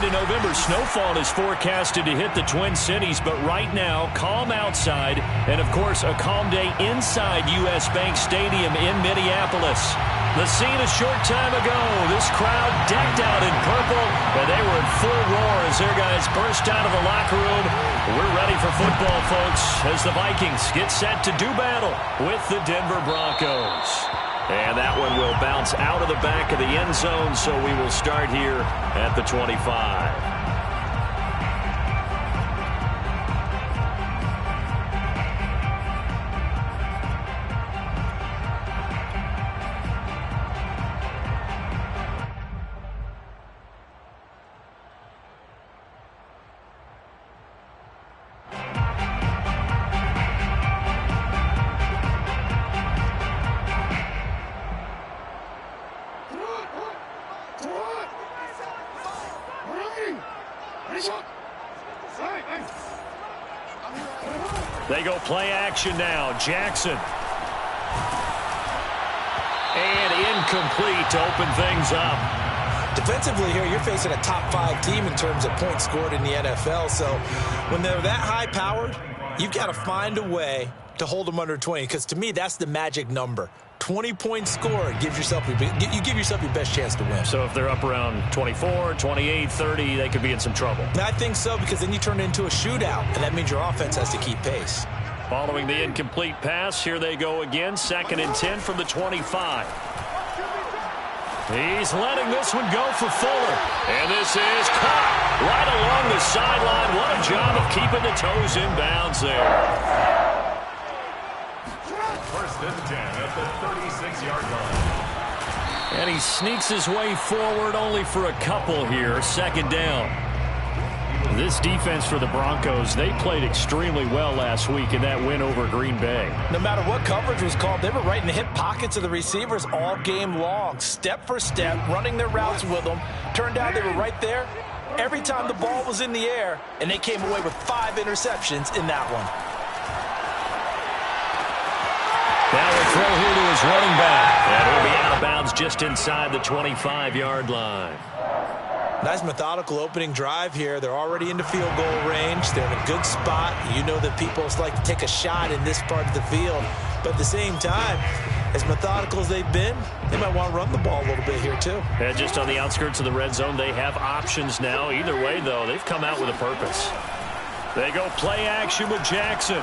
into November. Snowfall is forecasted to hit the Twin Cities, but right now, calm outside, and of course, a calm day inside U.S. Bank Stadium in Minneapolis. The scene a short time ago, this crowd decked out in purple, and they were in full roar as their guys burst out of the locker room. We're ready for football, folks, as the Vikings get set to do battle with the Denver Broncos. And that one will bounce out of the back of the end zone, so we will start here at the 25. They go play action now. Jackson. And incomplete to open things up. Defensively here, you're facing a top 5 team in terms of points scored in the NFL. So when they're that high-powered, you've got to find a way to hold them under 20. Because to me, that's the magic number. 20 points scored gives yourself you give yourself your best chance to win. So if they're up around 24, 28, 30, they could be in some trouble. I think so, because then you turn it into a shootout, and that means your offense has to keep pace. Following the incomplete pass, here they go again. 2nd and 10 from the 25. He's letting this one go for Fuller. And this is caught right along the sideline. What a job of keeping the toes in bounds there. 1st and 10 at the 36-yard line. And he sneaks his way forward only for a couple here. 2nd down. This defense for the Broncos, they played extremely well last week in that win over Green Bay. No matter what coverage was called, they were right in the hip pockets of the receivers all game long. Step for step, running their routes with them. Turned out they were right there every time the ball was in the air, and they came away with 5 interceptions in that one. Now a throw here to his running back. And he'll be out of bounds just inside the 25-yard line. Nice methodical opening drive here. They're already into field goal range. They're in a good spot. You know that people like to take a shot in this part of the field. But at the same time, as methodical as they've been, they might want to run the ball a little bit here too. And just on the outskirts of the red zone, they have options now. Either way, though, they've come out with a purpose. They go play action with Jackson.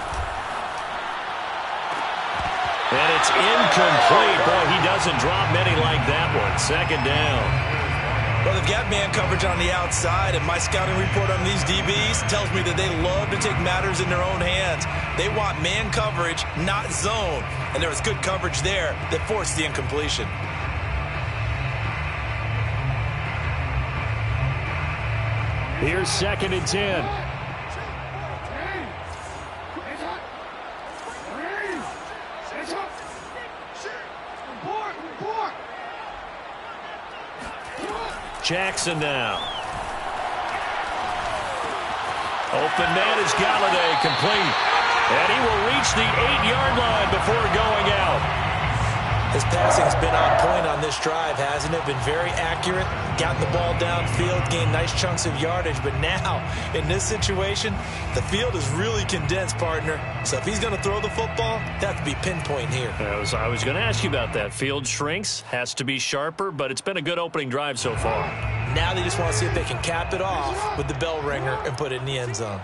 And it's incomplete. Boy, he doesn't drop many like that one. 2nd down. Well, they've got man coverage on the outside, and my scouting report on these DBs tells me that they love to take matters in their own hands. They want man coverage, not zone. And there was good coverage there that forced the incompletion. Here's 2nd and 10. Jackson now. Open man is Galladay, complete. And he will reach the 8-yard line before going out. His passing's been on point on this drive, hasn't it? Been very accurate, gotten the ball downfield, gained nice chunks of yardage. But now, in this situation, the field is really condensed, partner. So if he's going to throw the football, that has to be pinpoint here. I was going to ask you about that. Field shrinks, has to be sharper, but it's been a good opening drive so far. Now they just want to see if they can cap it off with the bell ringer and put it in the end zone.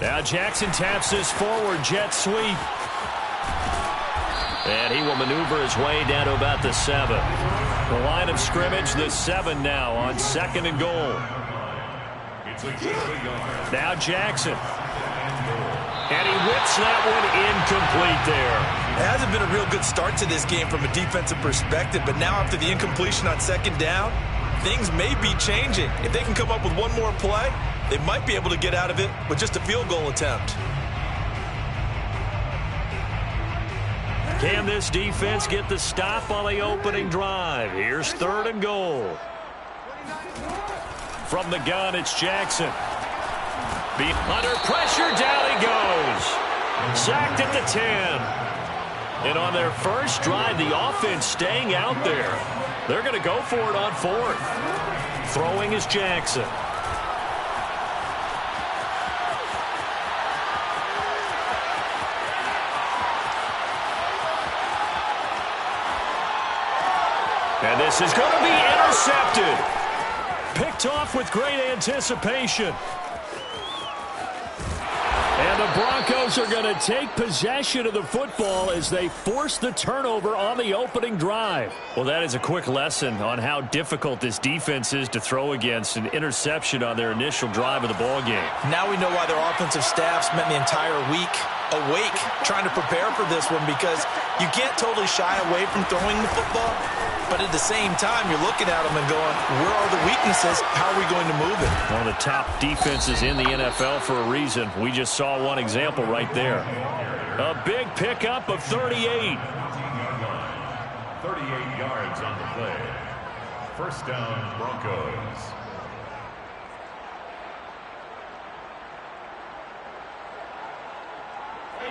Now Jackson taps this forward jet sweep. And he will maneuver his way down to about the 7. The line of scrimmage, the 7 now on 2nd and goal. Now Jackson. And he whips that one incomplete there. It hasn't been a real good start to this game from a defensive perspective, but now after the incompletion on 2nd down, things may be changing. If they can come up with one more play, they might be able to get out of it with just a field goal attempt. Can this defense get the stop on the opening drive? Here's 3rd and goal. From the gun, it's Jackson. Under pressure, down he goes. Sacked at the 10. And on their first drive, the offense staying out there. They're going to go for it on fourth. Throwing is Jackson. And this is going to be intercepted. Picked off with great anticipation. And the Broncos are going to take possession of the football as they force the turnover on the opening drive. Well, that is a quick lesson on how difficult this defense is to throw against. An interception on their initial drive of the ball game. Now we know why their offensive staff spent the entire week awake trying to prepare for this one, because you can't totally shy away from throwing the football, but at the same time you're looking at them and going, where are the weaknesses? How are we going to move it? One of the top defenses in the NFL for a reason. We just saw one example right there. A big pickup of 38. 38 yards on the play. First down, Broncos.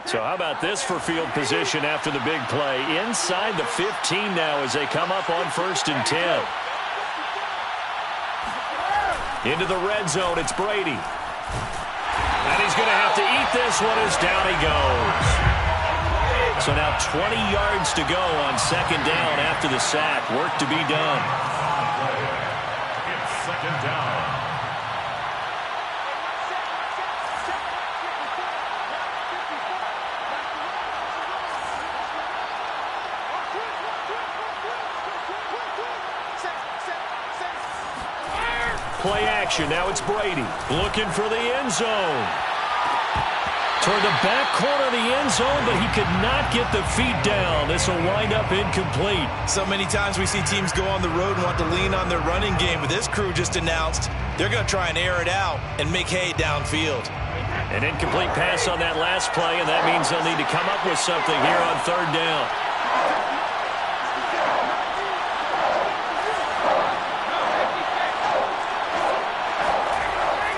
So how about this for field position after the big play? Inside the 15 now as they come up on 1st and 10. Into the red zone, it's Brady. And he's going to have to eat this one as down he goes. So now 20 yards to go on 2nd down after the sack. Work to be done. It's 2nd down. Play action. Now it's Brady looking for the end zone. Toward the back corner of the end zone, but he could not get the feet down. This will wind up incomplete. So many times we see teams go on the road and want to lean on their running game, but this crew just announced they're going to try and air it out and make hay downfield. An incomplete pass on that last play, and that means they'll need to come up with something here on 3rd down.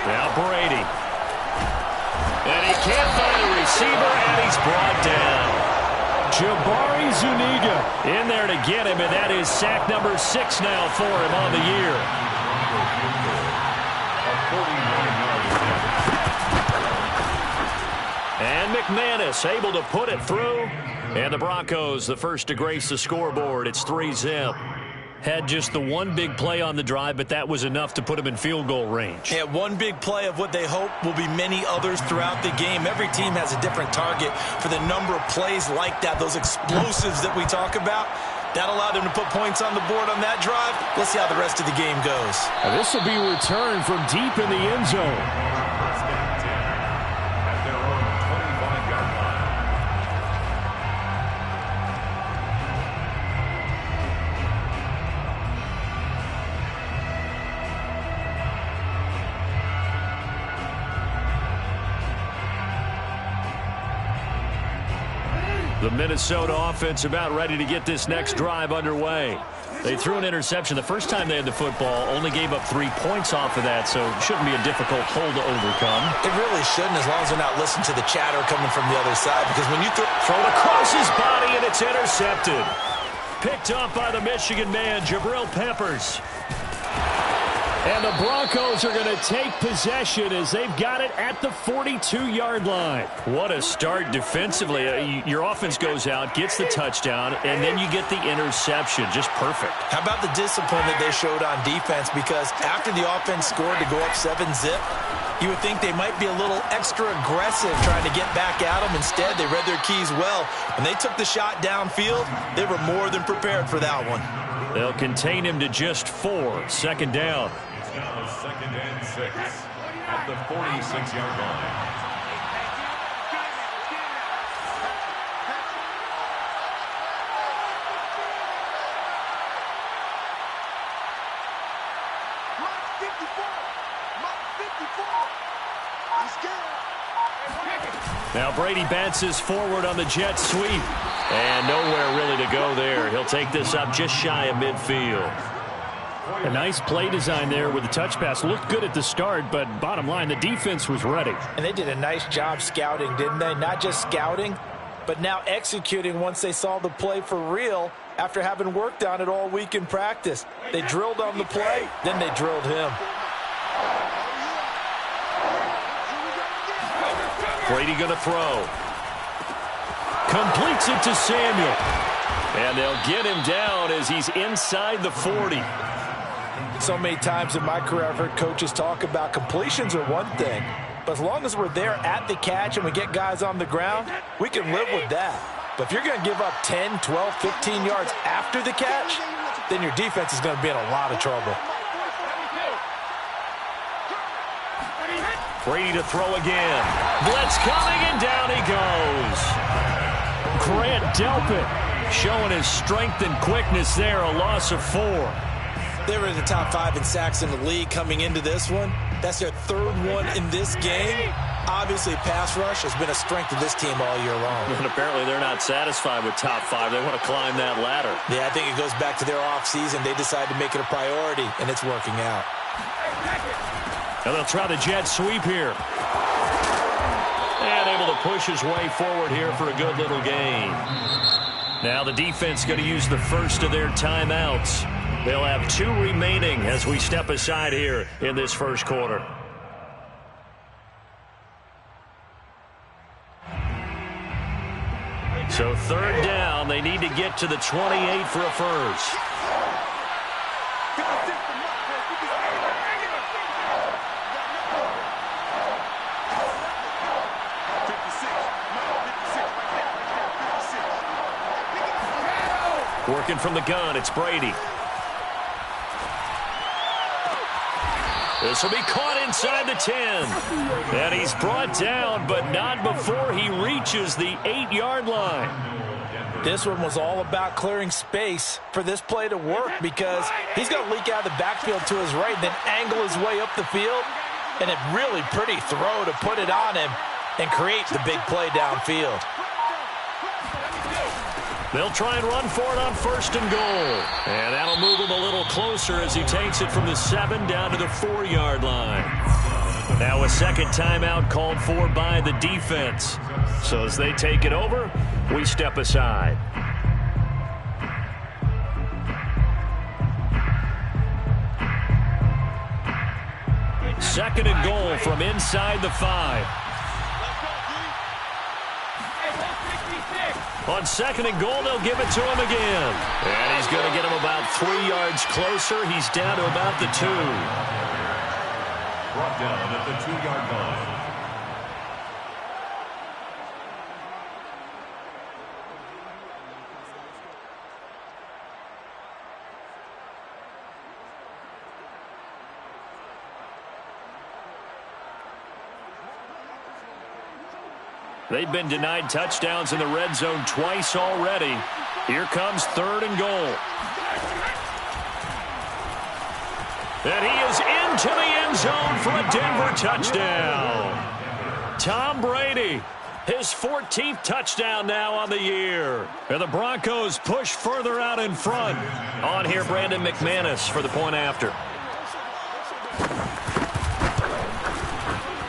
Now Brady. And he can't find a receiver, and he's brought down. Jabari Zuniga in there to get him, and that is sack number 6 now for him on the year. And McManus able to put it through. And the Broncos, the first to grace the scoreboard. It's 3-zip. Had just the one big play on the drive, but that was enough to put him in field goal range. Yeah, one big play of what they hope will be many others throughout the game. Every team has a different target for the number of plays like that, those explosives that we talk about. That allowed them to put points on the board on that drive. Let's see how the rest of the game goes. Now, this will be returned from deep in the end zone. First and 10 at their own 25-yard line. The Minnesota offense about ready to get this next drive underway. They threw an interception the first time they had the football, only gave up 3 points off of that, so it shouldn't be a difficult hole to overcome. It really shouldn't, as long as they're not listening to the chatter coming from the other side, because when you throw it across his body, and it's intercepted. Picked up by the Michigan man, Jabril Peppers. And the Broncos are going to take possession as they've got it at the 42-yard line. What a start defensively. Your offense goes out, gets the touchdown, and then you get the interception. Just perfect. How about the discipline that they showed on defense? Because after the offense scored to go up 7-zip, you would think they might be a little extra aggressive trying to get back at them. Instead, they read their keys well. When they took the shot downfield, they were more than prepared for that one. They'll contain him to just 4. 2nd down. Now 2nd and 6 at the 46-yard line. Now Brady bounces forward on the jet sweep. And nowhere really to go there. He'll take this up just shy of midfield. A nice play design there with the touch pass. Looked good at the start, but bottom line, the defense was ready. And they did a nice job scouting, didn't they? Not just scouting, but now executing once they saw the play for real after having worked on it all week in practice. They drilled on the play, then they drilled him. Brady going to throw. Completes it to Samuel. And they'll get him down as he's inside the 40. So many times in my career I've heard coaches talk about completions are one thing, but as long as we're there at the catch and we get guys on the ground, we can live with that. But if you're going to give up 10, 12, 15 yards after the catch, then your defense is going to be in a lot of trouble. Brady to throw again. Blitz coming, and down he goes. Grant Delpit showing his strength and quickness there, a loss of 4. They were in the top 5 in sacks in the league coming into this one. That's their 3rd one in this game. Obviously, pass rush has been a strength of this team all year long. And apparently they're not satisfied with top 5. They want to climb that ladder. Yeah, I think it goes back to their offseason. They decided to make it a priority, and it's working out. Now they'll try the jet sweep here. And able to push his way forward here for a good little gain. Now the defense going to use the first of their timeouts. They'll have 2 remaining as we step aside here in this first quarter. So 3rd down, they need to get to the 28 for a first. Working from the gun, it's Brady. This will be caught inside the 10. And he's brought down, but not before he reaches the 8-yard line. This one was all about clearing space for this play to work because he's going to leak out of the backfield to his right, then angle his way up the field. And a really pretty throw to put it on him and create the big play downfield. They'll try and run for it on 1st and goal. And that'll move him a little closer as he takes it from the 7 down to the 4-yard line. Now a second timeout called for by the defense. So as they take it over, we step aside. 2nd and goal from inside the 5. On 2nd and goal, they'll give it to him again. And he's going to get him about 3 yards closer. He's down to about the 2. Brought down at the 2-yard line. They've been denied touchdowns in the red zone twice already. Here comes 3rd and goal. And he is into the end zone for a Denver touchdown. Tom Brady, his 14th touchdown now on the year. And the Broncos push further out in front. On here, Brandon McManus for the point after.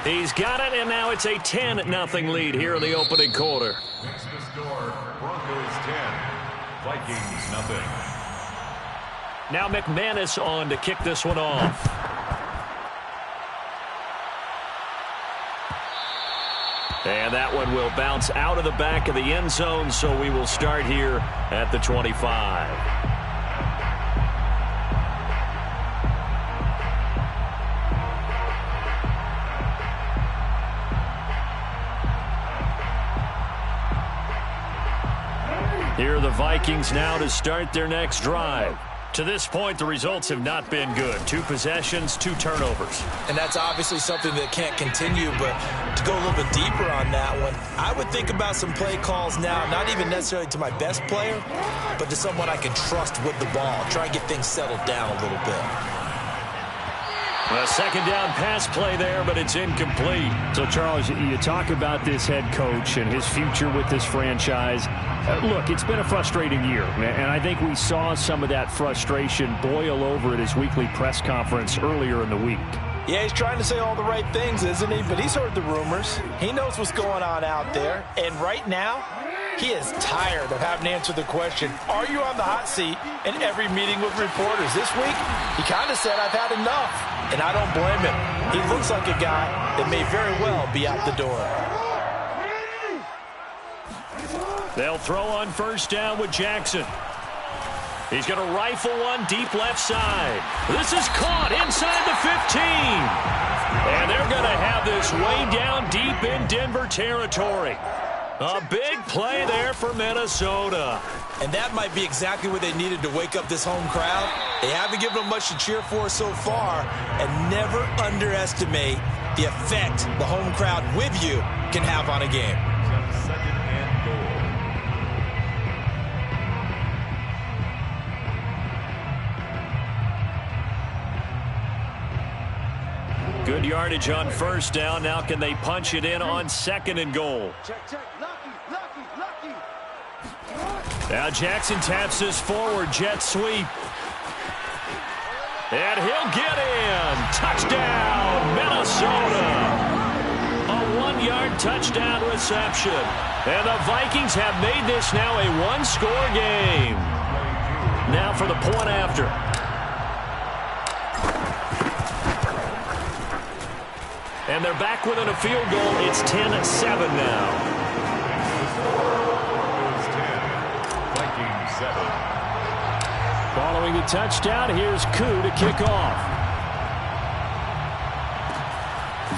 He's got it, and now it's a 10-0 lead here in the opening quarter. Next to score, Broncos 10, Vikings 0. Now McManus on to kick this one off. And that one will bounce out of the back of the end zone, so we will start here at the 25. Here are the Vikings now to start their next drive. To this point, the results have not been good. 2 possessions, 2 turnovers. And that's obviously something that can't continue, but to go a little bit deeper on that one, I would think about some play calls now, not even necessarily to my best player, but to someone I can trust with the ball. Try and get things settled down a little bit. A 2nd down pass play there, but it's incomplete. So, Charles, you talk about this head coach and his future with this franchise. Look, it's been a frustrating year, and I think we saw some of that frustration boil over at his weekly press conference earlier in the week. Yeah, he's trying to say all the right things, isn't he? But he's heard the rumors. He knows what's going on out there. And right now, He is tired of having to answer the question, are you on the hot seat, in every meeting with reporters. This week, he kind of said, I've had enough, and I don't blame him. He looks like a guy that may very well be out the door. They'll throw on first down with Jackson. He's going to rifle one deep left side. This is caught inside the 15. And they're going to have this way down deep in Denver territory. A big play there for Minnesota. And that might be exactly what they needed to wake up this home crowd. They haven't given them much to cheer for so far. And never underestimate the effect the home crowd with you can have on a game. Second and goal. Good yardage on first down. Now can they punch it in on second and goal? Now Jackson taps this forward jet sweep. And he'll get in. Touchdown, Minnesota. A 1-yard touchdown reception. And the Vikings have made this now a one-score game. Now for the point after. And they're back within a field goal. It's 10-7 now. Vikings 7. Following the touchdown, here's Koo to kick off.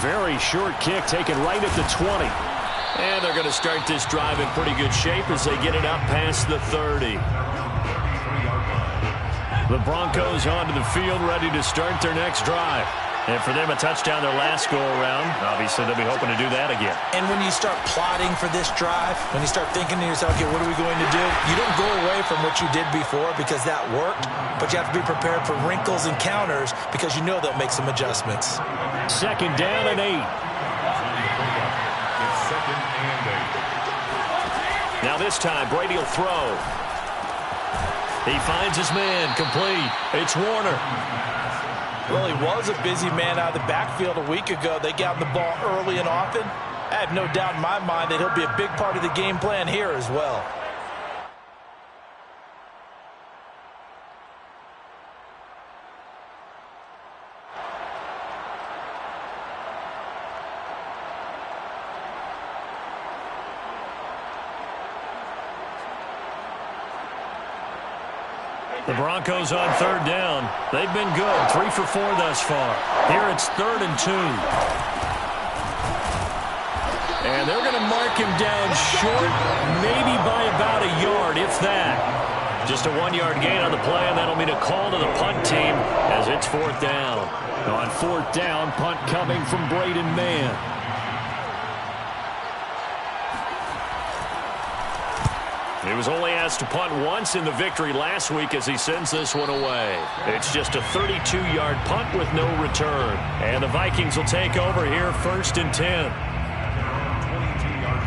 Very short kick taken right at the 20. And they're going to start this drive in pretty good shape as they get it up past the 30. The Broncos onto the field ready to start their next drive. And for them, a touchdown their last go-around. Obviously, they'll be hoping to do that again. And when you start plotting for this drive, when you start thinking to yourself, okay, what are we going to do? You don't go away from what you did before because that worked, but you have to be prepared for wrinkles and counters because you know they'll make some adjustments. Second down and 8. It's second and 8. Now this time, Brady will throw. He finds his man, complete. It's Warner. Well, he was a busy man out of the backfield a week ago. They got him the ball early and often. I have no doubt in my mind that he'll be a big part of the game plan here as well. The Broncos on third down. They've been good. 3 for 4 thus far. Here it's 3rd and 2. And they're going to mark him down short, maybe by about a yard, if that. Just a 1-yard gain on the play, and that'll mean a call to the punt team as it's 4th down. On 4th down, punt coming from Braden Mann. He was only asked to punt once in the victory last week as he sends this one away. It's just a 32-yard punt with no return. And the Vikings will take over here 1st and 10. 22-yard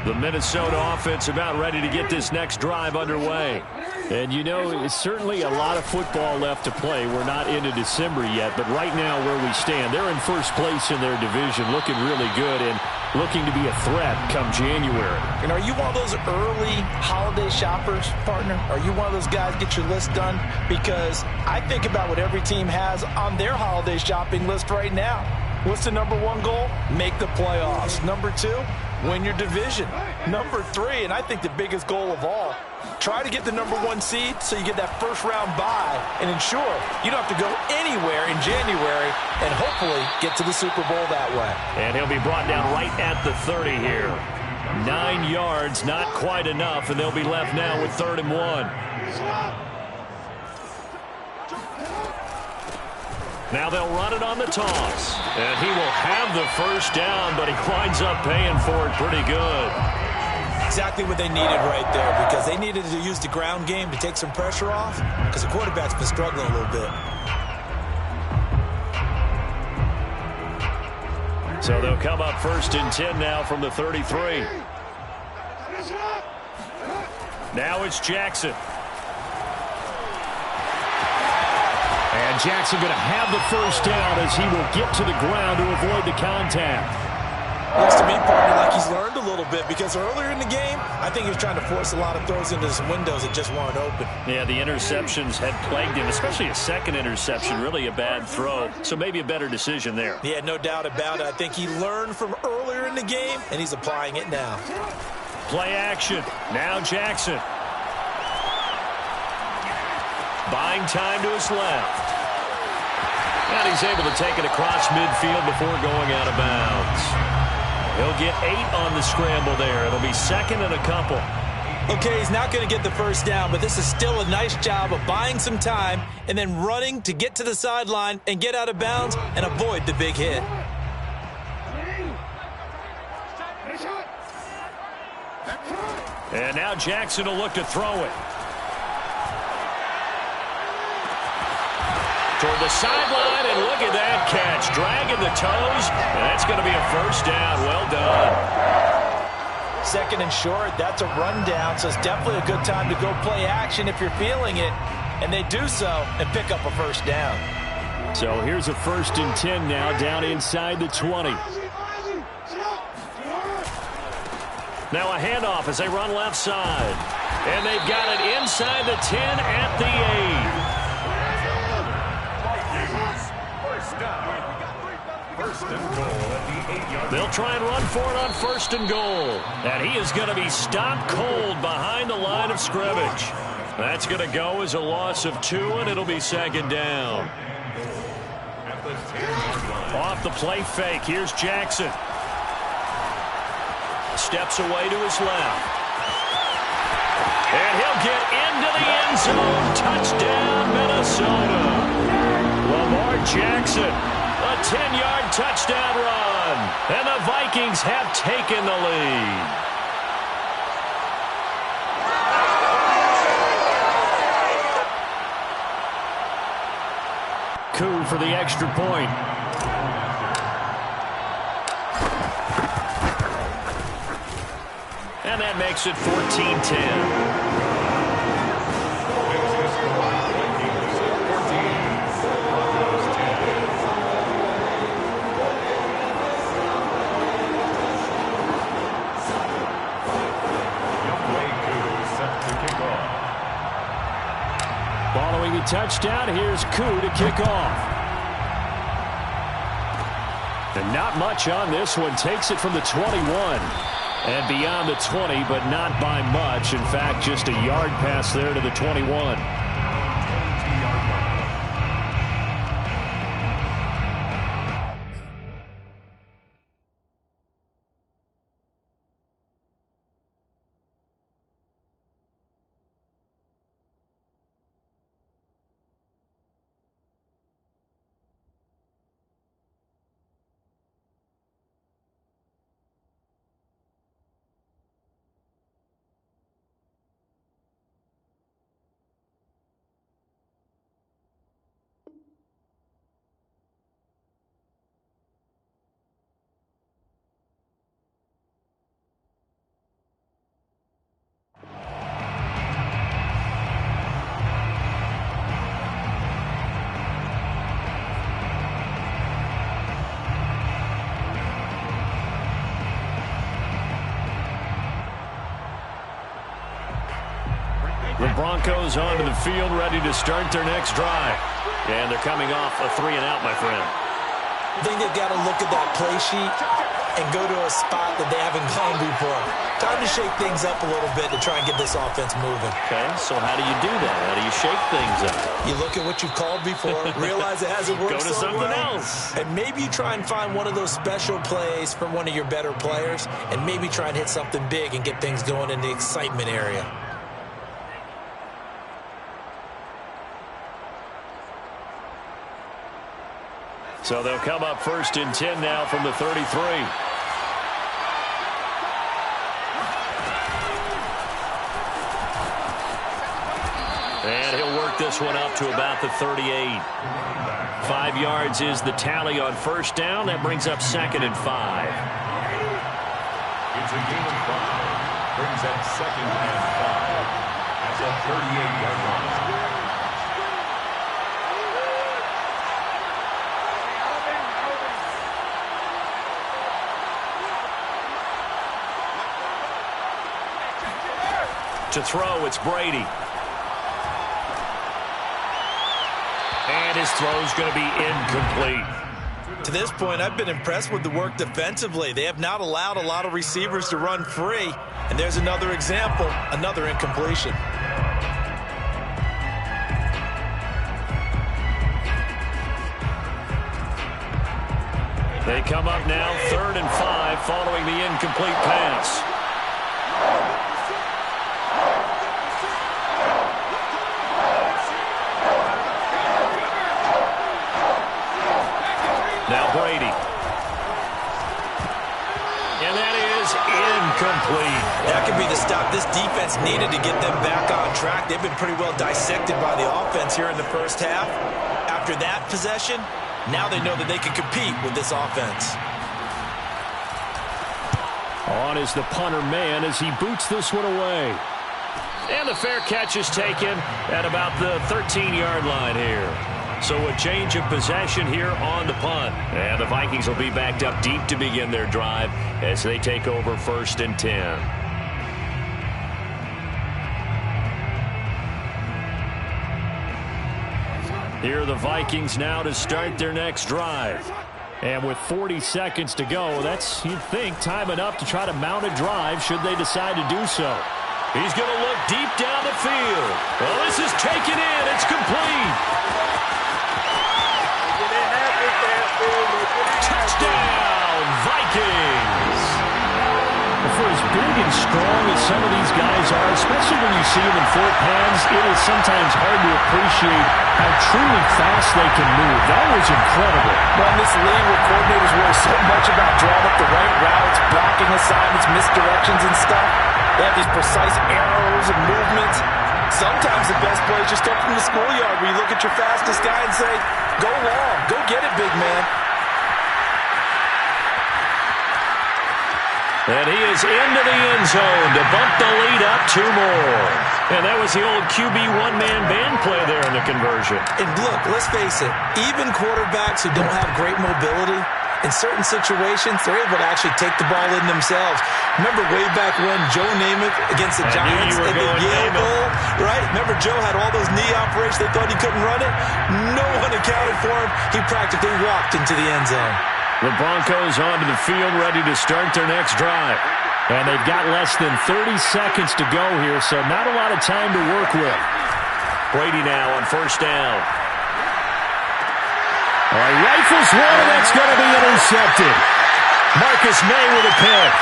line. The Minnesota offense about ready to get this next drive underway. And you know, it's certainly a lot of football left to play. We're not into December yet, but right now where we stand, they're in first place in their division, looking really good and looking to be a threat come January. And are you one of those early holiday shoppers, partner? Are you one of those guys get your list done? Because I think about what every team has on their holiday shopping list right now. What's the number 1 goal? Make the playoffs. Number 2, win your division. Number 3, and I think the biggest goal of all, try to get the number 1 seed so you get that first-round bye and ensure you don't have to go anywhere in January and hopefully get to the Super Bowl that way. And he'll be brought down right at the 30 here. 9 yards, not quite enough, and they'll be left now with 3rd and 1. Now they'll run it on the toss. And he will have the first down, but he winds up paying for it pretty good. Exactly what they needed right there, because they needed to use the ground game to take some pressure off, because the quarterback's been struggling a little bit. So they'll come up 1st and 10 now from the 33. Now it's Jackson. And Jackson going to have the first down as he will get to the ground to avoid the contact. Looks to me, partner, like he's learned a little bit because earlier in the game, I think he was trying to force a lot of throws into some windows that just weren't open. Yeah, the interceptions had plagued him, especially a second interception, really a bad throw. So maybe a better decision there. Yeah, no doubt about it. I think he learned from earlier in the game, and he's applying it now. Play action. Now Jackson. Buying time to his left. And he's able to take it across midfield before going out of bounds. He'll get 8 on the scramble there. It'll be second and a couple. Okay, he's not going to get the first down, but this is still a nice job of buying some time and then running to get to the sideline and get out of bounds and avoid the big hit. And now Jackson will look to throw it. Toward the sideline, and look at that catch. Dragging the toes, and that's going to be a first down. Well done. Second and short, that's a rundown, so it's definitely a good time to go play action if you're feeling it. And they do so and pick up a first down. So here's a 1st and 10 now, down inside the 20. Now a handoff as they run left side. And they've got it inside the 10 at the 8. First and goal at the 8-yard line. They'll try and run for it on 1st and goal. And he is going to be stopped cold behind the line of scrimmage. That's going to go as a loss of 2, and it'll be second down. At the 10-yard line. Off the play fake, here's Jackson. Steps away to his left. And he'll get into the end zone. Touchdown, Minnesota. Lamar Jackson, a 10-yard touchdown run. And the Vikings have taken the lead. Koo for the extra point. And that makes it 14-10. Following a touchdown, here's Koo to kick off. And not much on this one. Takes it from the 21. And beyond the 20, but not by much. In fact, just a yard pass there to the 21. The Broncos onto the field, ready to start their next drive. And they're coming off a 3-and-out, my friend. I think they've got to look at that play sheet and go to a spot that they haven't gone before. Time to shake things up a little bit to try and get this offense moving. Okay, so how do you do that? How do you shake things up? You look at what you've called before, realize it hasn't worked Go to so something well, else. and maybe you try and find one of those special plays from one of your better players, and maybe try and hit something big and get things going in the excitement area. So they'll come up 1st and 10 now from the 33. And he'll work this one up to about the 38. 5 yards is the tally on 1st down. That brings up 2nd and 5. It's a gain of 5. Brings up 2nd and 5 at the 38-yard line. To throw, it's Brady. And his throw's going to be incomplete. To this point, I've been impressed with the work defensively. They have not allowed a lot of receivers to run free. And there's another example, another incompletion. They come up now 3rd and 5 following the incomplete pass. Now Brady. And that is incomplete. That could be the stop this defense needed to get them back on track. They've been pretty well dissected by the offense here in the first half. After that possession, now they know that they can compete with this offense. On is the punter man as he boots this one away. And the fair catch is taken at about the 13-yard line here. So a change of possession here on the punt. And the Vikings will be backed up deep to begin their drive as they take over 1st and 10. Here are the Vikings now to start their next drive. And with 40 seconds to go, that's, you'd think, time enough to try to mount a drive should they decide to do so. He's going to look deep down the field. Well, this is taken in. It's complete. Touchdown, Vikings! For as big and strong as some of these guys are, especially when you see them in full pads, it is sometimes hard to appreciate how truly fast they can move. That was incredible. Well, in this league where coordinators worry so much about drawing up the right routes, blocking assignments, misdirections and stuff, they have these precise arrows and movements. Sometimes the best plays just come from the schoolyard where you look at your fastest guy and say, go long, go get it, big man. And he is into the end zone to bump the lead up 2 more. And that was the old QB one-man band play there in the conversion. And look, let's face it, even quarterbacks who don't have great mobility, in certain situations, they're able to actually take the ball in themselves. Remember way back when Joe Namath against the Giants at the Yale Bowl, right? Remember Joe had all those knee operations. They thought he couldn't run it. No one accounted for him. He practically walked into the end zone. The Broncos onto the field ready to start their next drive. And they've got less than 30 seconds to go here, so not a lot of time to work with. Brady now on 1st down. Rifles one, and that's going to be intercepted. Marcus May with a pick.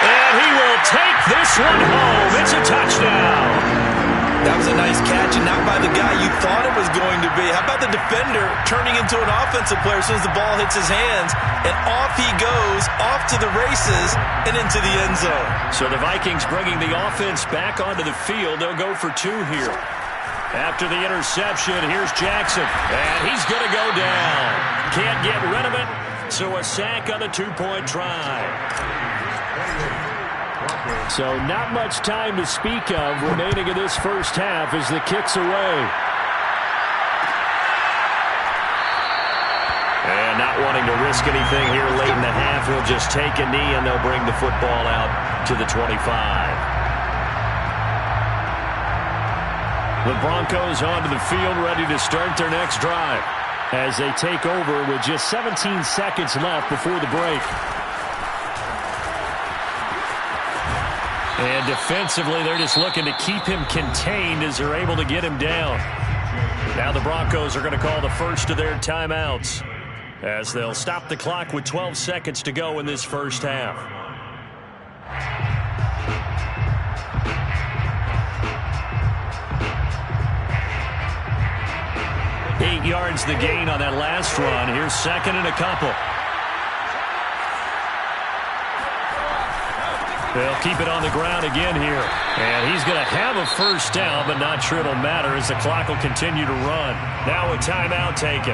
And he will take this one home. It's a touchdown. That was a nice catch, and not by the guy you thought it was going to be. How about the defender turning into an offensive player as soon as the ball hits his hands, and off he goes, off to the races, and into the end zone. So the Vikings bringing the offense back onto the field. They'll go for 2 here. After the interception, here's Jackson, and he's going to go down. Can't get rid of it, so a sack on a 2-point try. So not much time to speak of remaining in this first half as the kick's away. And not wanting to risk anything here late in the half, he'll just take a knee and they'll bring the football out to the 25. The Broncos onto the field ready to start their next drive as they take over with just 17 seconds left before the break. And defensively, they're just looking to keep him contained as they're able to get him down. Now the Broncos are going to call the first of their timeouts as they'll stop the clock with 12 seconds to go in this first half. Eight yards the gain on that last run. Here's 2nd and a couple. They'll keep it on the ground again here. And he's going to have a first down, but not sure it'll matter as the clock will continue to run. Now a timeout taken.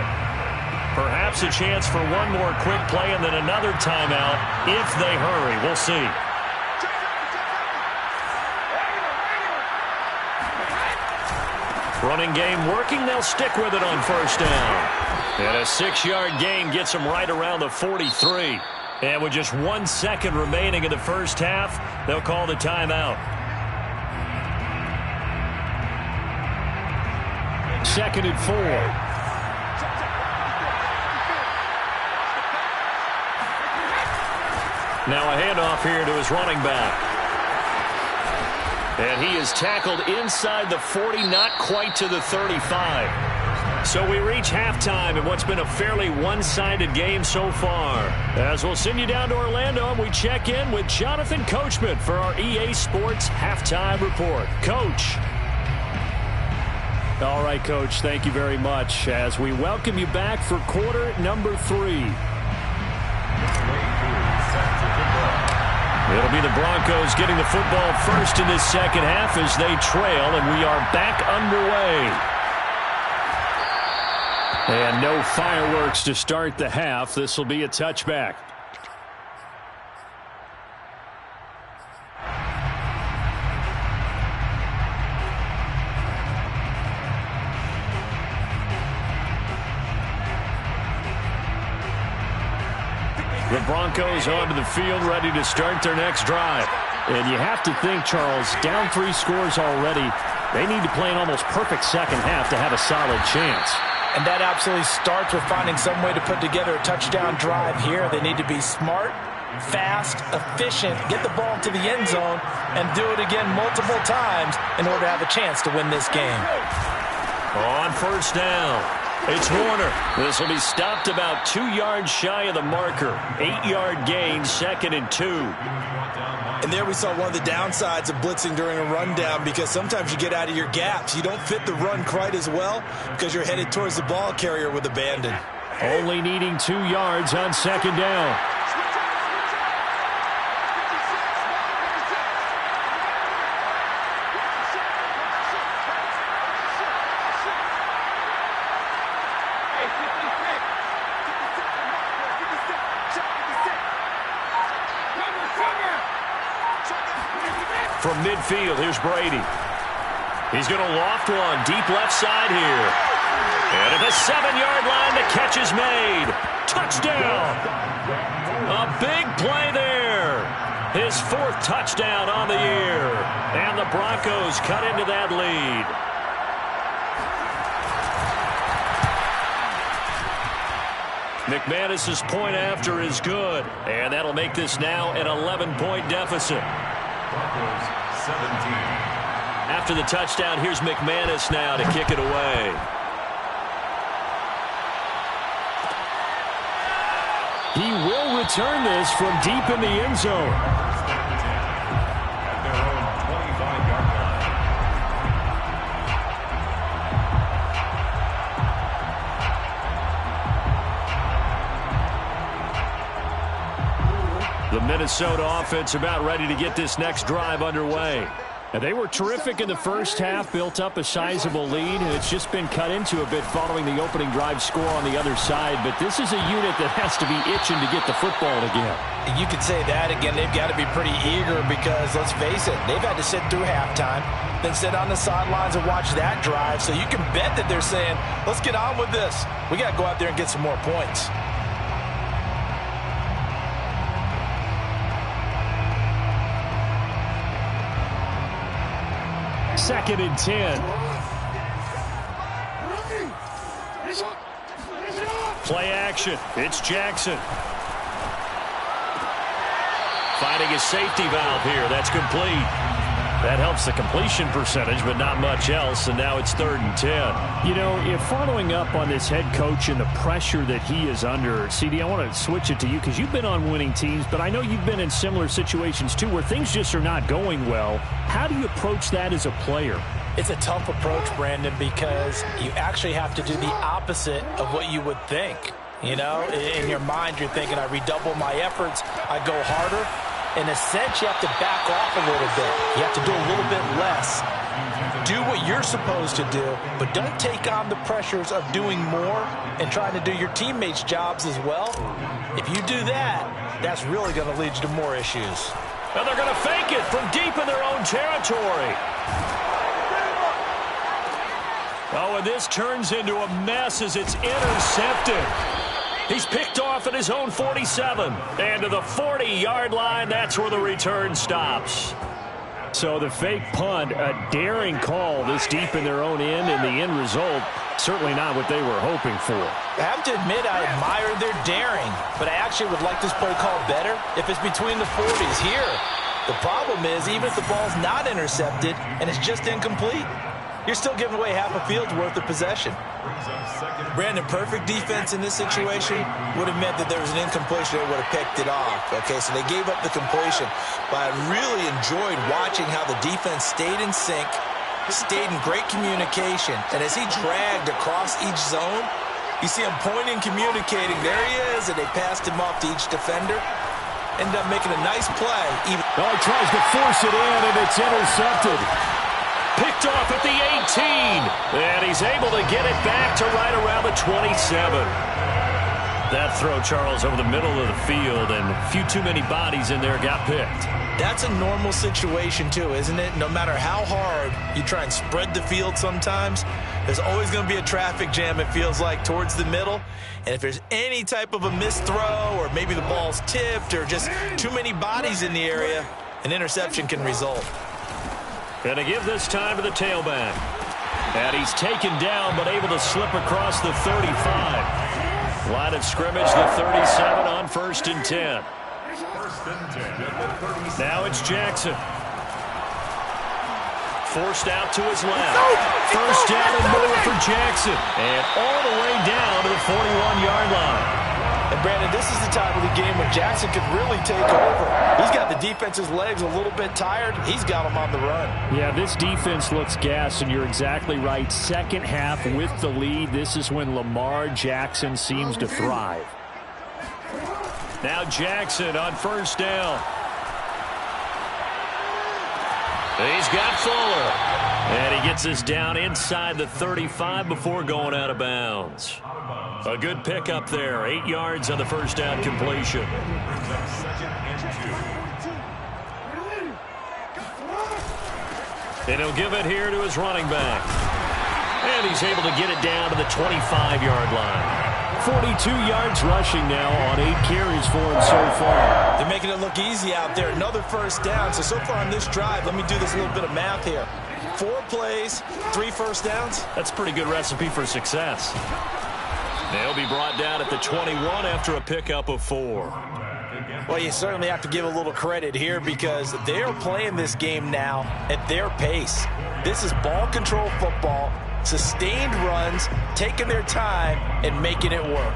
Perhaps a chance for one more quick play and then another timeout if they hurry. We'll see. Running game working. They'll stick with it on first down. And a 6-yard gain gets them right around the 43. And with just 1 second remaining in the first half, they'll call the timeout. 2nd and 4. Now a handoff here to his running back. And he is tackled inside the 40, not quite to the 35. So we reach halftime in what's been a fairly one-sided game so far. As we'll send you down to Orlando, and we check in with Jonathan Coachman for our EA Sports Halftime Report. Coach. All right, Coach, thank you very much as we welcome you back for quarter number 3. It'll be the Broncos getting the football first in this second half as they trail, and we are back underway. And no fireworks to start the half. This will be a touchback. The Broncos onto the field, ready to start their next drive. And you have to think, Charles, down 3 scores already. They need to play an almost perfect second half to have a solid chance. And that absolutely starts with finding some way to put together a touchdown drive here. They need to be smart, fast, efficient, get the ball to the end zone, and do it again multiple times in order to have a chance to win this game. On first down, it's Warner. This will be stopped about 2 yards shy of the marker. 8-yard gain, 2nd and 2. And there we saw one of the downsides of blitzing during a rundown, because sometimes you get out of your gaps. You don't fit the run quite as well because you're headed towards the ball carrier with abandon. Only needing 2 yards on 2nd down. From midfield, here's Brady. He's going to loft one deep left side here. And at the 7-yard line, the catch is made. Touchdown! A big play there. His 4th touchdown on the year. And the Broncos cut into that lead. McManus's point after is good. And that'll make this now an 11-point deficit. Broncos 17. After the touchdown, here's McManus now to kick it away. He will return this from deep in the end zone. At their own 25-yard line. The Minnesota offense about ready to get this next drive underway. And they were terrific in the first half, built up a sizable lead, and it's just been cut into a bit following the opening drive score on the other side. But this is a unit that has to be itching to get the football again. You could say that again. They've got to be pretty eager because, let's face it, they've had to sit through halftime, then sit on the sidelines and watch that drive. So you can bet that they're saying, let's get on with this. We got to go out there and get some more points. Second and 10. Play action. It's Jackson. Finding a safety valve here. That's complete. That helps the completion percentage, but not much else, and now it's 3rd and 10. You know, if following up on this head coach and the pressure that he is under, CD, I want to switch it to you because you've been on winning teams, but I know you've been in similar situations too where things just are not going well. How do you approach that as a player? It's a tough approach, Brandon, because you actually have to do the opposite of what you would think. You know, in your mind, you're thinking, I redouble my efforts, I go harder. In a sense, you have to back off a little bit. You have to do a little bit less. Do what you're supposed to do, but don't take on the pressures of doing more and trying to do your teammates' jobs as well. If you do that, that's really going to lead you to more issues. And they're going to fake it from deep in their own territory. Oh, and this turns into a mess as it's intercepted. He's picked off at his own 47. And to the 40-yard line, that's where the return stops. So the fake punt, a daring call this deep in their own end, and the end result, Certainly not what they were hoping for. I have to admit, I admire their daring, but I actually would like this play called better if it's between the 40s here. The problem is, even if the ball's not intercepted and it's just incomplete, you're still giving away half a field's worth of possession. Brandon, perfect defense in this situation would have meant that there was an incompletion. They would have picked it off. Okay, so they gave up the completion. But I really enjoyed watching how the defense stayed in sync, stayed in great communication. And as he dragged across each zone, you see him pointing, communicating. There he is, and they passed him off to each defender. Ended up making a nice play. He tries to force it in, and it's intercepted. Picked off at the 18. And he's able to get it back to right around the 27. That throw, Charles, over the middle of the field, and a few too many bodies in there got picked. That's a normal situation, too, isn't it? No matter how hard you try and spread the field sometimes, there's always going to be a traffic jam, it feels like, towards the middle. And if there's any type of a missed throw, or maybe the ball's tipped, or just too many bodies in the area, an interception can result. Going to give this time to the tailback. And he's taken down, but able to slip across the 35. Line of scrimmage, the 37 on 1st and 10. Now it's Jackson. Forced out to his left. First down and more for Jackson. And all the way down to the 41-yard line. And, Brandon, this is the time of the game when Jackson could really take over. He's got the defense's legs a little bit tired. He's got them on the run. Yeah, this defense looks gassed, and you're exactly right. Second half with the lead, this is when Lamar Jackson seems to thrive. Now Jackson on first down. He's got Fuller. And he gets us down inside the 35 before going out of bounds. A good pickup there. 8 yards on the first down completion. And he'll give it here to his running back. And he's able to get it down to the 25-yard line. 42 yards rushing now on 8 carries for him so far. They're making it look easy out there. Another first down. So far on this drive, let me do this little bit of math here. 4 plays, 3 first downs. That's a pretty good recipe for success. They'll be brought down at the 21 after a pickup of 4. Well, you certainly have to give a little credit here because they're playing this game now at their pace. This is ball control football, sustained runs, taking their time, and making it work.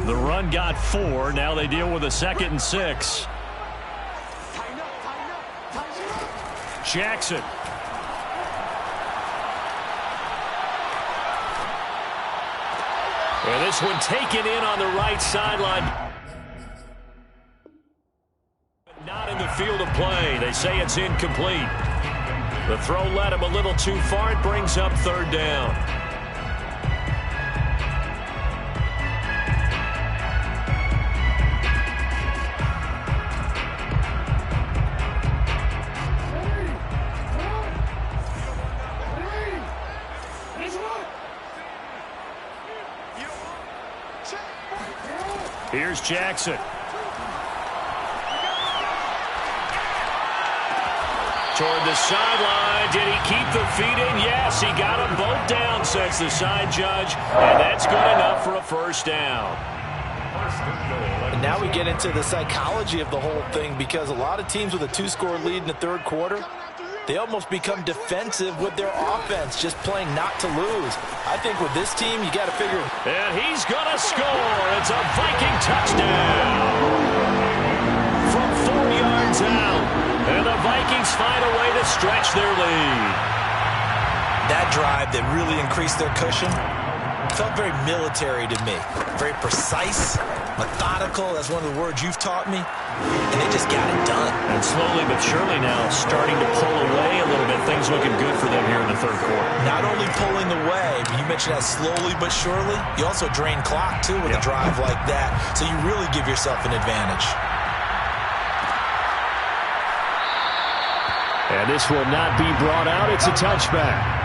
The run got 4. Now they deal with a 2nd and 6. Jackson. And this one taken in on the right sideline. Not in the field of play. They say it's incomplete. The throw led him a little too far. It brings up 3rd down. Here's Jackson. Toward the sideline. Did he keep the feet in? Yes, he got them both down, says the side judge. And that's good enough for a first down. And now we get into the psychology of the whole thing because a lot of teams with a 2-score lead in the 3rd quarter, they almost become defensive with their offense, just playing not to lose. I think with this team, you got to figure. And he's going to score. It's a Viking touchdown. From 4 yards out. And the Vikings find a way to stretch their lead. That drive that really increased their cushion felt very military to me. Very precise, methodical. That's one of the words you've taught me. And they just got it done. And slowly but surely now starting to pull away a little bit. Things looking good for them here in the 3rd quarter. Not only pulling away, but you mentioned that slowly but surely. You also drain clock, too, with a drive like that. So you really give yourself an advantage. And this will not be brought out. It's a touchback.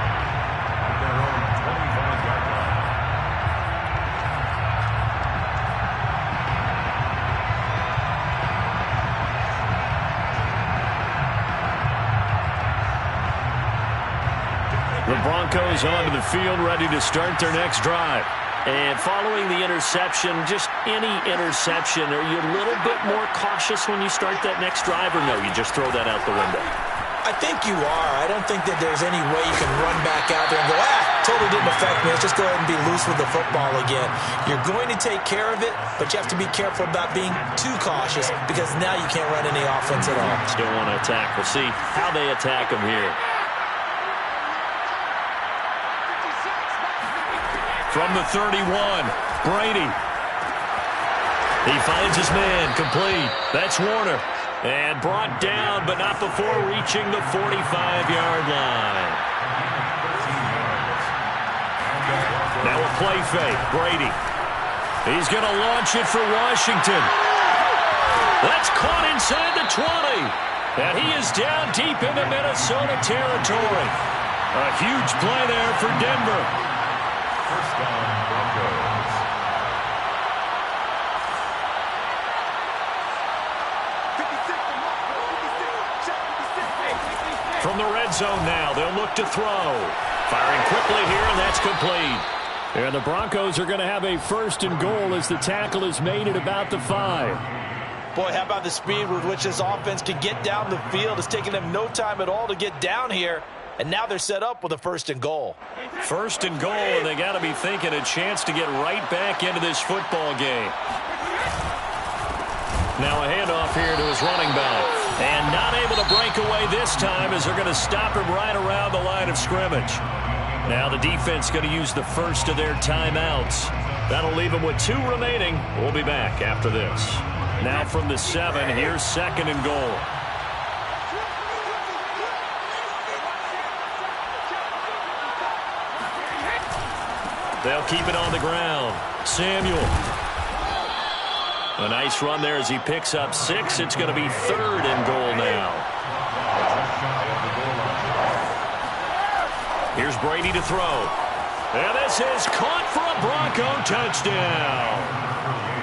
The Broncos onto the field, ready to start their next drive. And following the interception, just any interception, are you a little bit more cautious when you start that next drive, or no, you just throw that out the window? I think you are. I don't think that there's any way you can run back out there and go, totally didn't affect me. Let's just go ahead and be loose with the football again. You're going to take care of it, but you have to be careful about being too cautious because now you can't run any offense at all. Still want to attack. We'll see how they attack them here. From the 31, Brady. He finds his man, complete. That's Warner. And brought down, but not before reaching the 45-yard line. Now a play fake, Brady. He's going to launch it for Washington. That's caught inside the 20. And he is down deep into Minnesota territory. A huge play there for Denver. First down, Broncos. From the red zone now, they'll look to throw. Firing quickly here, and that's complete. And the Broncos are going to have a first and goal as the tackle is made at about the 5. Boy, how about the speed with which this offense can get down the field? It's taking them no time at all to get down here. And now they're set up with a first and goal. First and goal, and they got to be thinking a chance to get right back into this football game. Now a handoff here to his running back. And not able to break away this time as they're going to stop him right around the line of scrimmage. Now the defense going to use the first of their timeouts. That'll leave them with 2 remaining. We'll be back after this. Now from the 7, here's second and goal. They'll keep it on the ground. Samuel. A nice run there as he picks up 6. It's going to be third and goal now. Here's Brady to throw. And this is caught for a Bronco touchdown.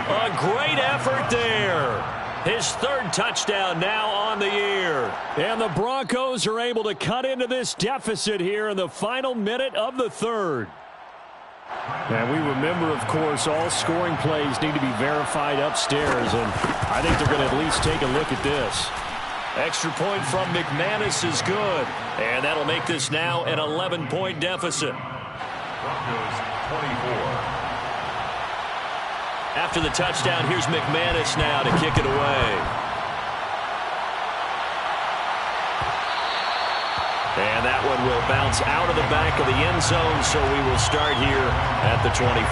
A great effort there. His 3rd touchdown now on the year. And the Broncos are able to cut into this deficit here in the final minute of the 3rd. And we remember, of course, all scoring plays need to be verified upstairs, and I think they're going to at least take a look at this. Extra point from McManus is good, and that'll make this now an 11-point deficit. Broncos 24. After the touchdown, here's McManus now to kick it away. And that one will bounce out of the back of the end zone, so we will start here at the 25.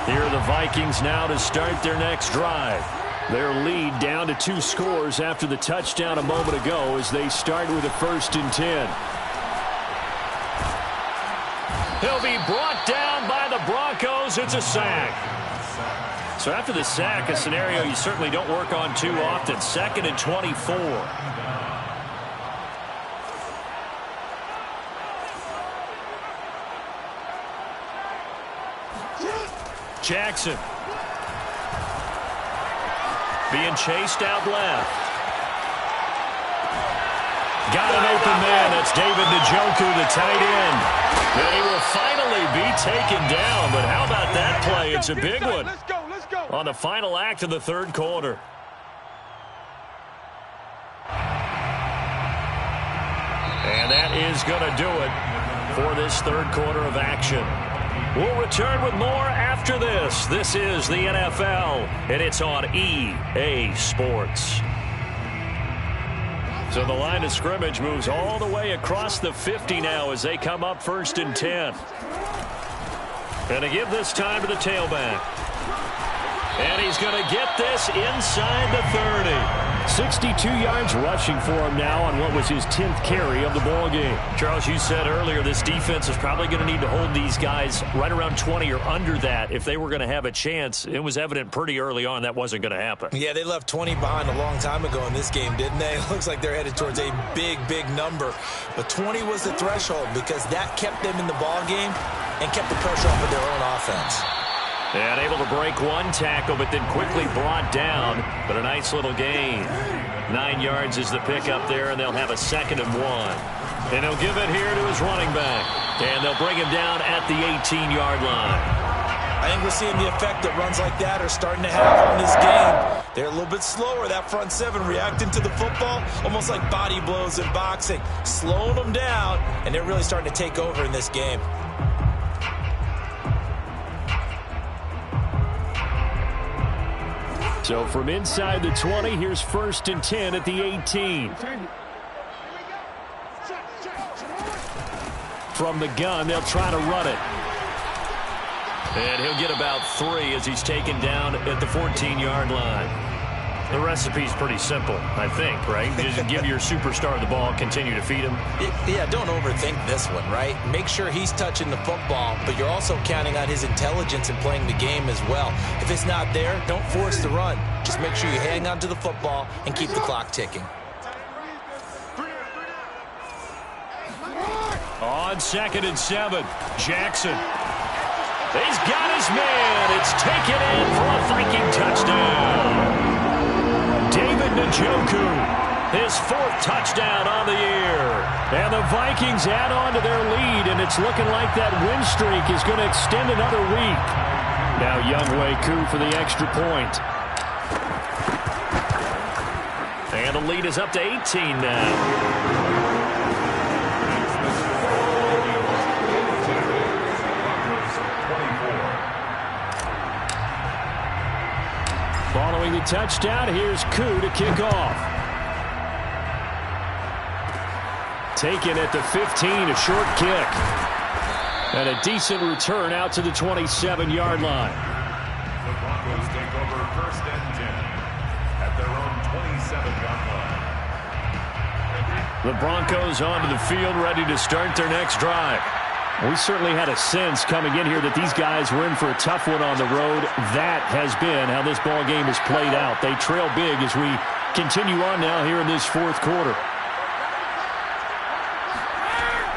Here are the Vikings now to start their next drive. Their lead down to 2 scores after the touchdown a moment ago as they start with a 1st and 10. He'll be brought down by the Broncos. It's a sack. So after the sack, a scenario you certainly don't work on too often. 2nd and 24. Jackson. Being chased out left. Got an open man. That's David Njoku, the tight end. And he will finally be taken down. But how about that play? It's a big one. On the final act of the 3rd quarter. And that is going to do it for this 3rd quarter of action. We'll return with more after this. This is the NFL, and it's on EA Sports. So the line of scrimmage moves all the way across the 50 now as they come up 1st and 10. And to give this time to the tailback. And he's going to get this inside the 30. 62 yards rushing for him now on what was his 10th carry of the ball game. Charles, you said earlier this defense is probably going to need to hold these guys right around 20 or under that if they were going to have a chance. It was evident pretty early on that wasn't going to happen. Yeah, they left 20 behind a long time ago in this game, didn't they? It looks like they're headed towards a big, big number. But 20 was the threshold because that kept them in the ball game and kept the pressure off of their own offense. And able to break one tackle, but then quickly brought down. But a nice little gain. 9 yards is the pickup there, and they'll have a 2nd and 1. And he'll give it here to his running back. And they'll bring him down at the 18-yard line. I think we're seeing the effect that runs like that are starting to have on this game. They're a little bit slower, that front seven, reacting to the football, almost like body blows in boxing, slowing them down, and they're really starting to take over in this game. So from inside the 20, here's 1st and 10 at the 18. From the gun, they'll try to run it. And he'll get about 3 as he's taken down at the 14-yard line. The recipe's pretty simple, I think, right? Just give your superstar the ball, continue to feed him. Yeah, don't overthink this one, right? Make sure he's touching the football, but you're also counting on his intelligence in playing the game as well. If it's not there, don't force the run. Just make sure you hang on to the football and keep the clock ticking. On 2nd and 7, Jackson. He's got his man. It's taken in for a Viking touchdown. David Njoku, his 4th touchdown on the year. And the Vikings add on to their lead, and it's looking like that win streak is going to extend another week. Now Younghoe Koo for the extra point. And the lead is up to 18 now. Following the touchdown, here's Koo to kick off. Taken at the 15, a short kick. And a decent return out to the 27-yard line. The Broncos take over 1st and 10 at their own 27-yard line. The Broncos onto the field, ready to start their next drive. We certainly had a sense coming in here that these guys were in for a tough one on the road. That has been how this ball game has played out. They trail big as we continue on now here in this 4th quarter.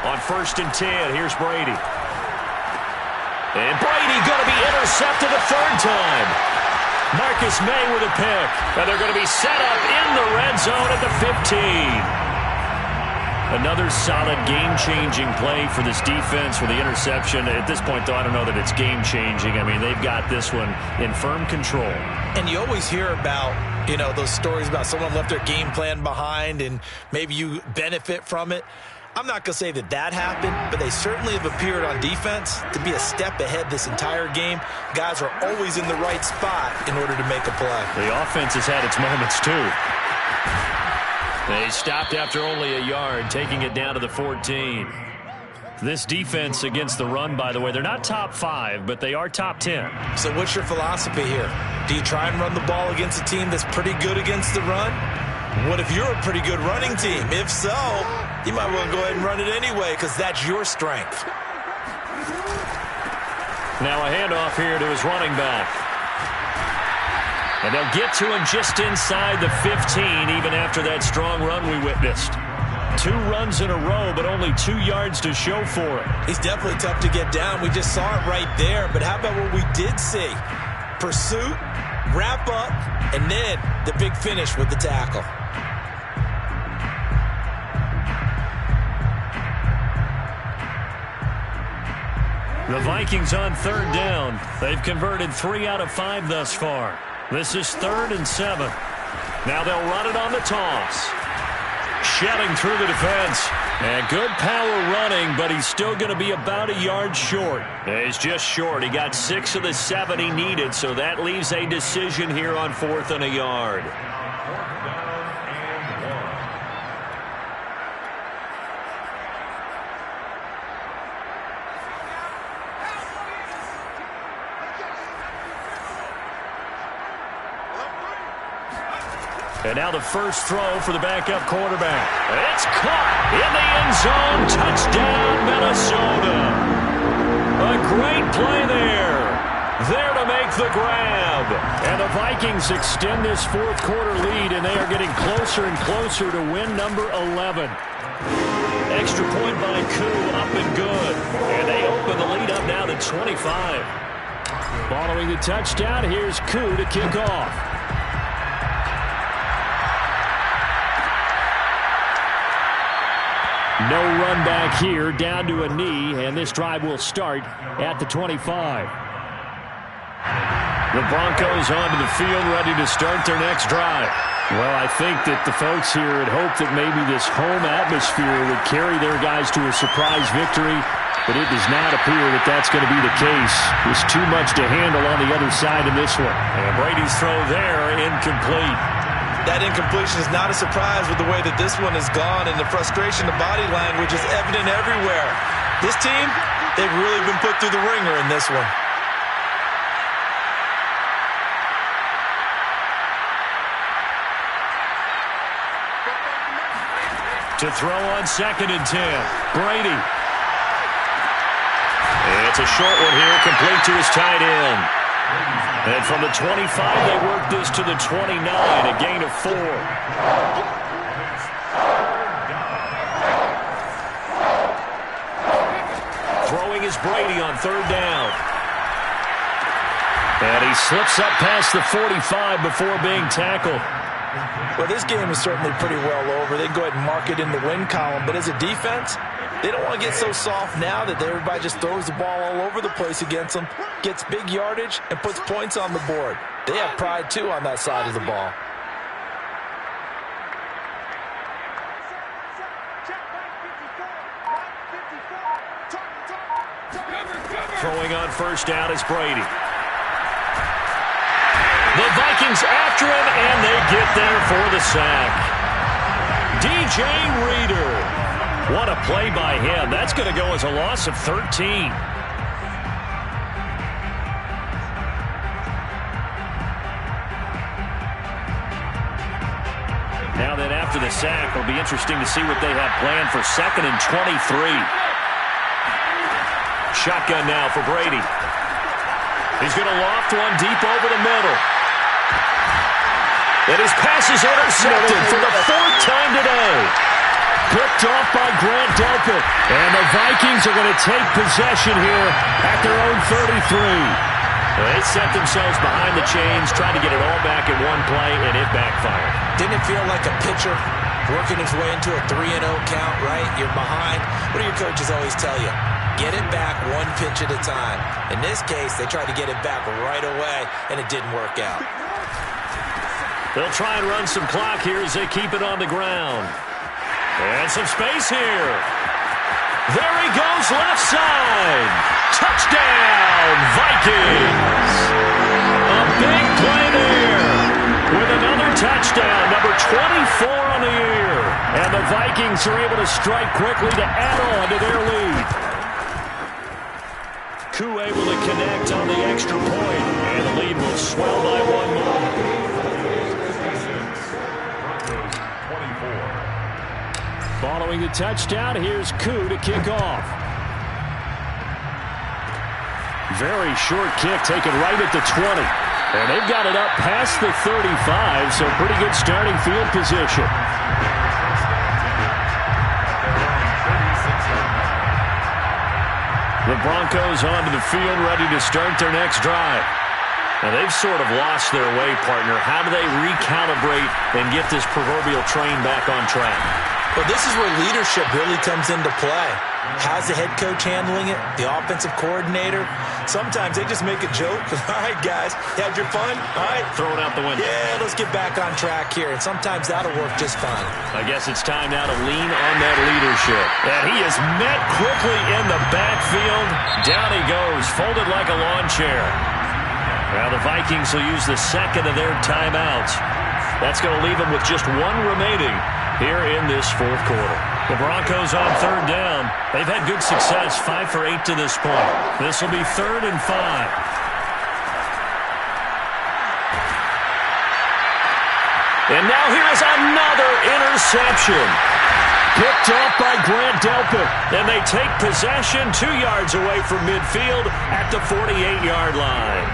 On 1st and 10, here's Brady. And Brady going to be intercepted a 3rd time. Marcus May with a pick. And they're going to be set up in the red zone at the 15. Another solid game-changing play for this defense with the interception. At this point, though, I don't know that it's game-changing. I mean, they've got this one in firm control. And you always hear about, you know, those stories about someone left their game plan behind and maybe you benefit from it. I'm not going to say that that happened, but they certainly have appeared on defense to be a step ahead this entire game. Guys are always in the right spot in order to make a play. The offense has had its moments, too. They stopped after only a yard, taking it down to the 14. This defense against the run, by the way, they're not top 5, but they are top 10. So what's your philosophy here? Do you try and run the ball against a team that's pretty good against the run? What if you're a pretty good running team? If so, you might want to go ahead and run it anyway because that's your strength. Now a handoff here to his running back. And they'll get to him just inside the 15, even after that strong run we witnessed. 2 runs in a row, but only 2 yards to show for it. He's definitely tough to get down. We just saw it right there. But how about what we did see? Pursuit, wrap up, and then the big finish with the tackle. The Vikings on 3rd down. They've converted 3 out of 5 thus far. This is 3rd and 7. Now they'll run it on the toss. Shedding through the defense. And good power running, but he's still going to be about a yard short. He's just short. He got 6 of the 7 he needed, so that leaves a decision here on 4th and a yard. And now the first throw for the backup quarterback. It's caught in the end zone. Touchdown, Minnesota. A great play there. There to make the grab. And the Vikings extend this 4th quarter lead, and they are getting closer and closer to win number 11. Extra point by Koo, up and good. And they open the lead up now to 25. Following the touchdown, here's Koo to kick off. No run back here, down to a knee, and this drive will start at the 25. The Broncos onto the field, ready to start their next drive. Well, I think that the folks here had hoped that maybe this home atmosphere would carry their guys to a surprise victory, but it does not appear that that's going to be the case. There's too much to handle on the other side in this one. And Brady's throw there, incomplete. That incompletion is not a surprise with the way that this one has gone, and the frustration, the body language is evident everywhere. This team, they've really been put through the ringer in this one. To throw on 2nd and 10. Brady. It's a short one here, complete to his tight end. And from the 25, they work this to the 29, a gain of 4. Throwing is Brady on 3rd down. And he slips up past the 45 before being tackled. Well, this game is certainly pretty well over. They can go ahead and mark it in the win column. But as a defense, they don't want to get so soft now that everybody just throws the ball all over the place against them, gets big yardage, and puts points on the board. They have pride, too, on that side of the ball. Throwing on 1st down is Brady. The Vikings after him, and they get there for the sack. DJ Reader. What a play by him. That's going to go as a loss of 13. Now then, after the sack, it'll be interesting to see what they have planned for 2nd and 23. Shotgun now for Brady. He's going to loft one deep over the middle. And his pass is intercepted for the 4th time today. Picked off by Grant Delpit. And the Vikings are going to take possession here at their own 33. They set themselves behind the chains, trying to get it all back in one play, and it backfired. Didn't it feel like a pitcher working his way into a 3-0 count, right? You're behind. What do your coaches always tell you? Get it back one pitch at a time. In this case, they tried to get it back right away, and it didn't work out. They'll try and run some clock here as they keep it on the ground. And some space here. There he goes, left side. Touchdown, Vikings. A big play there with another touchdown, number 24 on the year. And the Vikings are able to strike quickly to add on to their lead. Koo able to connect on the extra point, and the lead will swell by 1 more. Following the touchdown, here's Koo to kick off. Very short kick taken right at the 20. And they've got it up past the 35, so pretty good starting field position. The Broncos onto the field, ready to start their next drive. Now, they've sort of lost their way, partner. How do they recalibrate and get this proverbial train back on track? Well, this is where leadership really comes into play. How's the head coach handling it? The offensive coordinator? Sometimes they just make a joke. All right, guys, you had your fun? All right. Throw it out the window. Yeah, let's get back on track here. And sometimes that'll work just fine. I guess it's time now to lean on that leadership. And he is met quickly in the backfield. Down he goes, folded like a lawn chair. Now the Vikings will use the 2nd of their timeouts. That's going to leave them with just 1 remaining here in this 4th quarter. The Broncos on 3rd down. They've had good success, 5 for 8 to this point. This will be 3rd and 5. And now here's another interception. Picked off by Grant Delpit. And they take possession 2 yards away from midfield at the 48-yard line.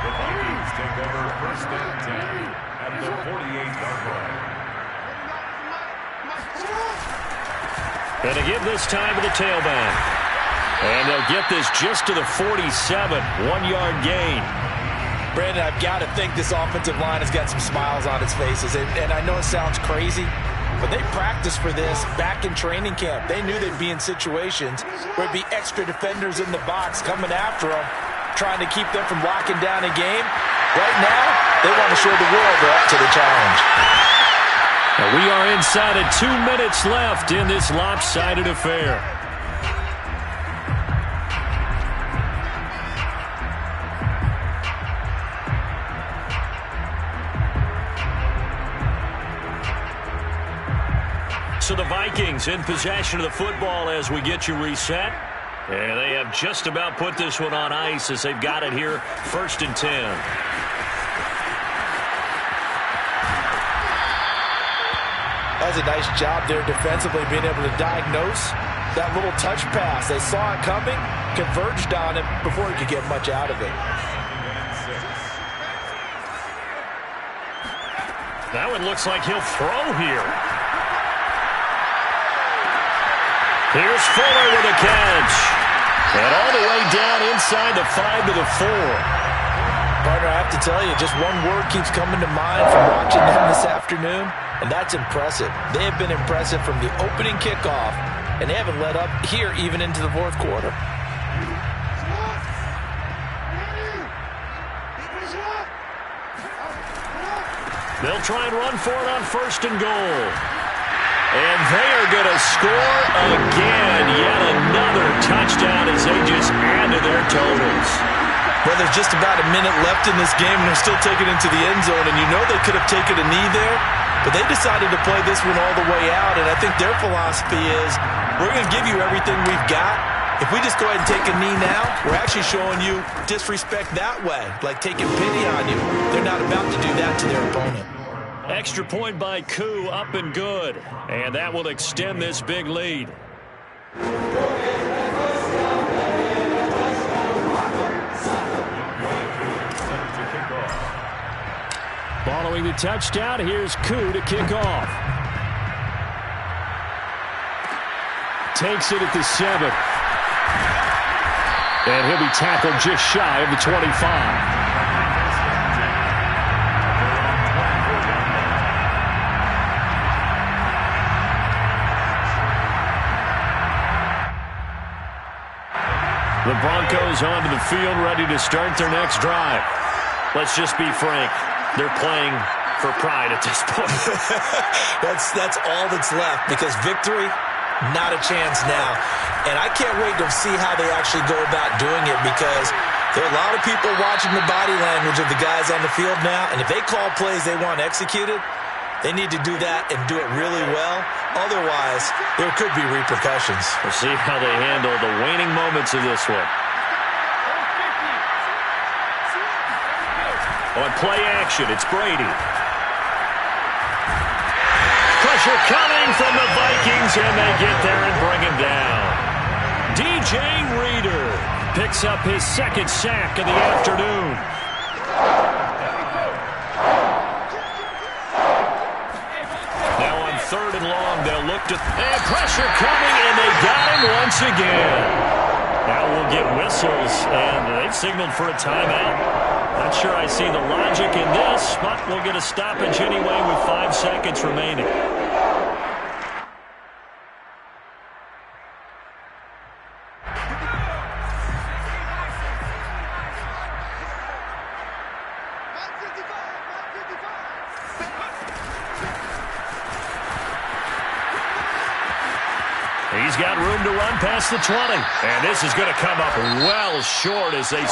The Vikings take over 1st and 10 at the 48-yard line. And to give this time to the tailback. And they'll get this just to the 47, 1-yard gain. Brandon, I've got to think this offensive line has got some smiles on its faces. And I know it sounds crazy, but they practiced for this back in training camp. They knew they'd be in situations where it'd be extra defenders in the box coming after them, trying to keep them from locking down a game. Right now, they want to show the world they're up to the challenge. Now we are inside of 2 minutes left in this lopsided affair. So the Vikings in possession of the football as we get you reset. And they have just about put this one on ice as they've got it here, 1st and 10. That's a nice job there defensively, being able to diagnose that little touch pass. They saw it coming, converged on it before he could get much out of it. That one looks like he'll throw here. Here's Fuller with a catch. And all the way down inside the 5 to the 4. Partner, I have to tell you, just one word keeps coming to mind from watching them this afternoon, and that's impressive. They have been impressive from the opening kickoff, and they haven't let up here even into the 4th quarter. They'll try and run for it on 1st and goal. And they are going to score again. Yet another touchdown as they just add to their totals. Well, there's just about a minute left in this game, and they're still taking it into the end zone. And you know they could have taken a knee there, but they decided to play this one all the way out. And I think their philosophy is, we're going to give you everything we've got. If we just go ahead and take a knee now, we're actually showing you disrespect that way, like taking pity on you. They're not about to do that to their opponent. Extra point by Koo, up and good. And that will extend this big lead. Following the touchdown, here's Koo to kick off. Takes it at the 7. And he'll be tackled just shy of the 25. The Broncos onto the field, ready to start their next drive. Let's just be frank. They're playing for pride at this point. That's all that's left, because victory, not a chance now. And I can't wait to see how they actually go about doing it, because there are a lot of people watching the body language of the guys on the field now, and if they call plays they want executed, they need to do that and do it really well. Otherwise, there could be repercussions. We'll see how they handle the waning moments of this one. On play action, it's Brady. Pressure coming from the Vikings, and they get there and bring him down. DJ Reader picks up his 2nd sack of the afternoon. Now on 3rd and long, they'll look to... And pressure coming, and they got him once again. Now we'll get whistles, and they've signaled for a timeout. Not sure I see the logic in this, but we'll get a stoppage anyway with 5 seconds remaining. He's got room to run past the 20. And this is going to come up well short as they